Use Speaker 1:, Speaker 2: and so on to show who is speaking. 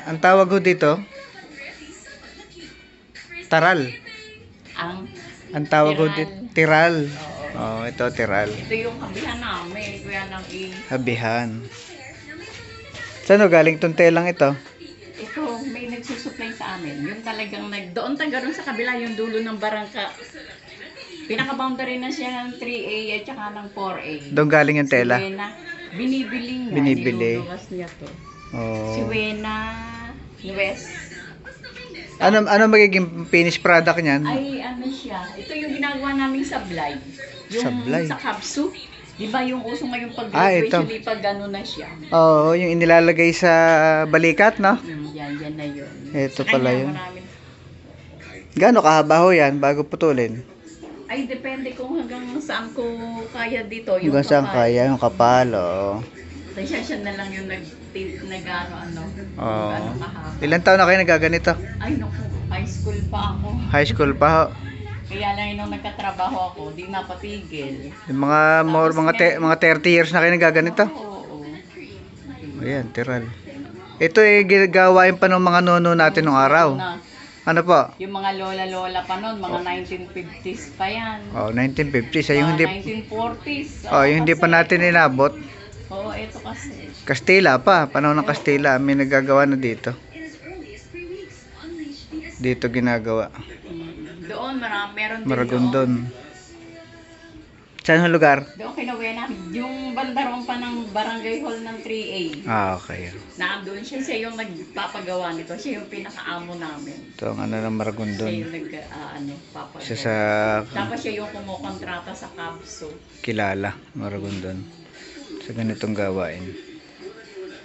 Speaker 1: Ang tawag ko dito, taral.
Speaker 2: Ang
Speaker 1: Ang tawag ko dito, tiral.
Speaker 2: Oo.
Speaker 1: Oh, ito tiral.
Speaker 2: Ito yung kabihan namin. Kuya nang
Speaker 1: Habihan. Saan galing tong telang ito?
Speaker 2: Ito, may nagsusupply sa amin. Yung talagang doon taga sa kabila, yung dulo ng barangka. Pinaka-boundary na siya ng 3A at saka ng 4A.
Speaker 1: Doon galing yung tela?
Speaker 2: Si Wena, binibili niya.
Speaker 1: Binibili.
Speaker 2: Niluluwas niya to.
Speaker 1: Oh.
Speaker 2: Si Wena, West.
Speaker 1: Ano magiging finished product niyan?
Speaker 2: Ay, ano siya. Ito yung ginagawa naming sablay. Yung
Speaker 1: Sablay?
Speaker 2: sa kapsu. Di ba yung uso ngayon pag
Speaker 1: ito.
Speaker 2: graduation, pag gano'n na siya.
Speaker 1: Oo, yung inilalagay sa balikat, no?
Speaker 2: Yan na yun.
Speaker 1: Ito
Speaker 2: Sa
Speaker 1: pala
Speaker 2: kanya
Speaker 1: yun.
Speaker 2: maraming-
Speaker 1: Gaano kahaba ho yan bago putulin?
Speaker 2: Ay, depende kung hanggang saan ko kaya dito. Yung
Speaker 1: Hanggang saan
Speaker 2: kapal.
Speaker 1: kaya, yung kapal, oo.
Speaker 2: Siya na lang yung nag-ano,
Speaker 1: Oo.
Speaker 2: ano kahaba.
Speaker 1: Ilan taon na kayo nagaganito?
Speaker 2: Ay, naku, high school pa ako.
Speaker 1: High school pa ho.
Speaker 2: Kaya lang nung nagkatrabaho ako, di napatigil.
Speaker 1: Yung mga 30 years na kayo nagaganito?
Speaker 2: Oo.
Speaker 1: Ayan, tiral. Ito gagawain pa ng mga nono natin nung araw.
Speaker 2: Na,
Speaker 1: Ano po?
Speaker 2: yung mga lola-lola pa noon, mga 1950s pa yan.
Speaker 1: Oh, 1950s. Yung hindi,
Speaker 2: 1940s.
Speaker 1: oh, yung hindi pa natin inabot.
Speaker 2: Oo, ito kasi.
Speaker 1: Kastila pa. Panahon ng Kastila. May nagagawa na dito. Dito ginagawa.
Speaker 2: Doon, meron din
Speaker 1: Maragondon. Saan ang lugar?
Speaker 2: Doon kinawena, yung bandaron pa ng barangay hall ng 3A.
Speaker 1: Ah, okay.
Speaker 2: Naandun siya yung nagpapagawa nito. Siya yung pinakaamo namin.
Speaker 1: Ito ang ano ng
Speaker 2: Siya
Speaker 1: Maragondon.
Speaker 2: yung papagawa.
Speaker 1: Isa sa
Speaker 2: Tapos siya yung kumukontrata sa Kabso.
Speaker 1: kilala, Maragondon. Sa ganitong gawain.